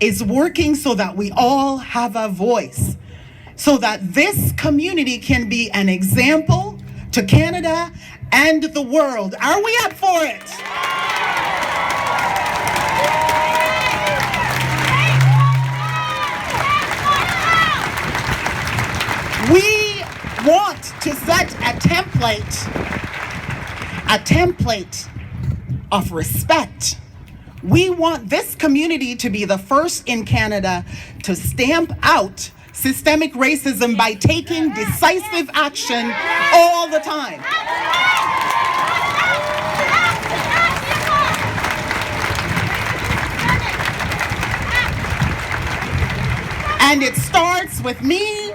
is working so that we all have a voice, so that this community can be an example to Canada and the world. Are we up for it? We want to set a template of respect. We want this community to be the first in Canada to stamp out systemic racism by taking decisive action all the time. And it starts with me,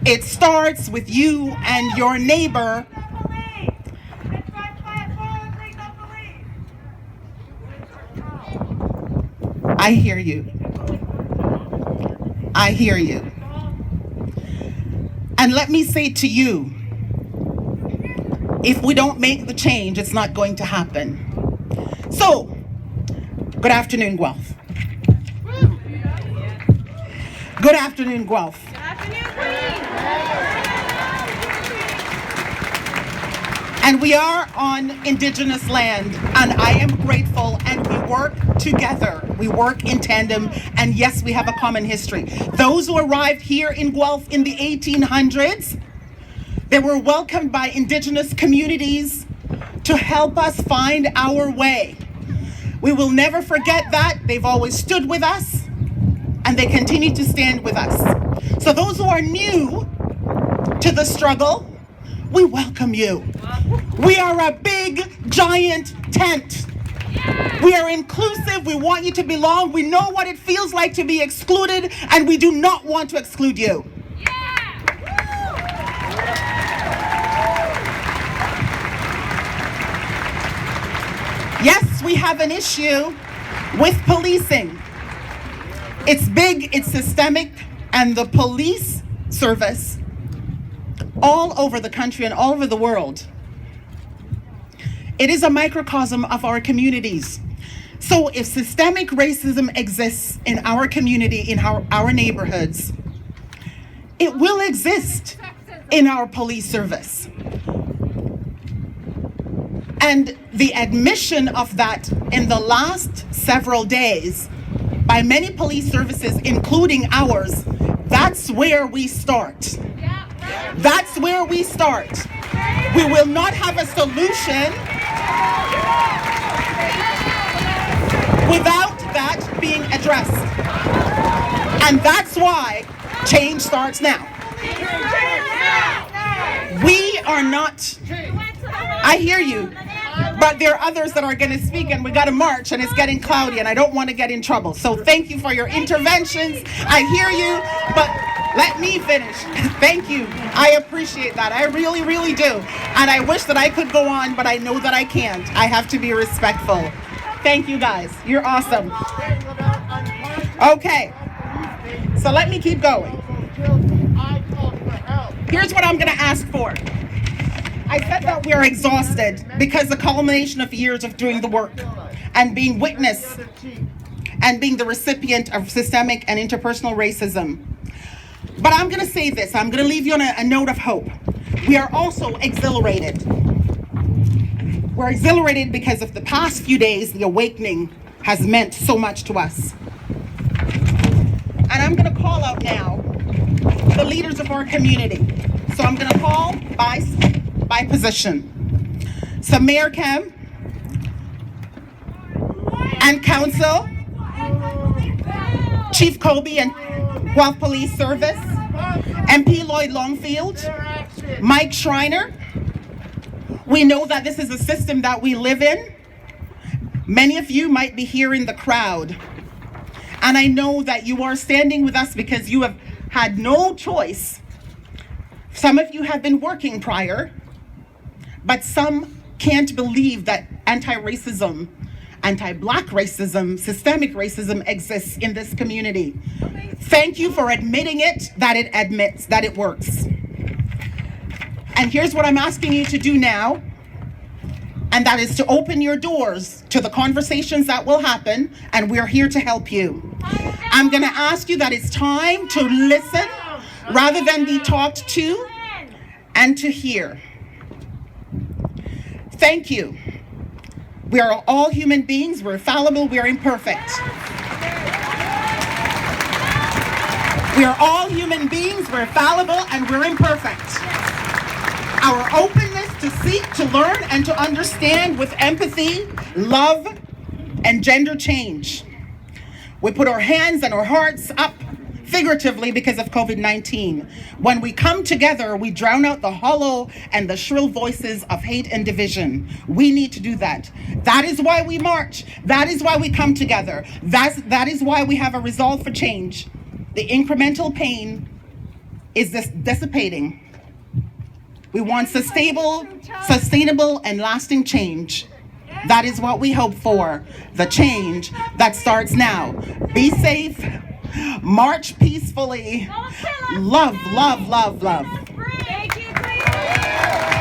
it starts with you and your neighbor. I hear you. I hear you. And let me say to you, if we don't make the change, it's not going to happen. So, good afternoon, Guelph. Good afternoon, Guelph. Good afternoon, And we are on Indigenous land, and I am grateful, and we work together. We work in tandem, and yes, we have a common history. Those who arrived here in Guelph in the 1800s, they were welcomed by Indigenous communities to help us find our way. We will never forget that. They've always stood with us, and they continue to stand with us. So those who are new to the struggle, we welcome you. We are a big, giant tent. We are inclusive. We want you to belong. We know what it feels like to be excluded, and we do not want to exclude you. Yes, we have an issue with policing. It's big, it's systemic, and the police service all over the country and all over the world, it is a microcosm of our communities. So if systemic racism exists in our community, in our neighborhoods, it will exist in our police service. And the admission of that in the last several days by many police services, including ours, that's where we start. That's where we start. We will not have a solution without that being addressed. And that's why change starts now. We are not, I hear you, but there are others that are going to speak, and we got to march, and it's getting cloudy, and I don't want to get in trouble. So thank you for your interventions. I hear you, but let me finish. Thank you. I appreciate that. I really, really do. And I wish that I could go on, but I know that I can't. I have to be respectful. Thank you, guys. You're awesome. Okay. So let me keep going. Here's what I'm going to ask for. I said that we are exhausted because the culmination of years of doing the work and being witness and being the recipient of systemic and interpersonal racism. But I'm going to say this. I'm going to leave you on a note of hope. We are also exhilarated. We're exhilarated because of the past few days, the awakening has meant so much to us. And I'm going to call out now the leaders of our community. So I'm going to call by position. So Mayor Kim and Council, Chief Kobe and Guelph Police Service, MP Lloyd Longfield, Mike Schreiner. We know that this is a system that we live in. Many of you might be here in the crowd. And I know that you are standing with us because you have had no choice. Some of you have been working prior, but some can't believe that anti-racism, anti-Black racism, systemic racism exists in this community. Thank you for admitting it, that it admits, that it works. And here's what I'm asking you to do now, and that is to open your doors to the conversations that will happen, and we're here to help you. I'm going to ask you that it's time to listen rather than be talked to, and to hear. Thank you. We are all human beings. We're fallible. We're imperfect. We are all human beings. We're fallible and we're imperfect. Our openness to seek, to learn, and to understand with empathy, love, and gender change. We put our hands and our hearts up figuratively because of COVID-19. When we come together, we drown out the hollow and the shrill voices of hate and division. We need to do that. That is why we march. That is why we come together. That is why we have a resolve for change. The incremental pain is dissipating. We want sustainable, and lasting change. That is what we hope for. The change that starts now. Be safe. March peacefully. Love, love, love, love.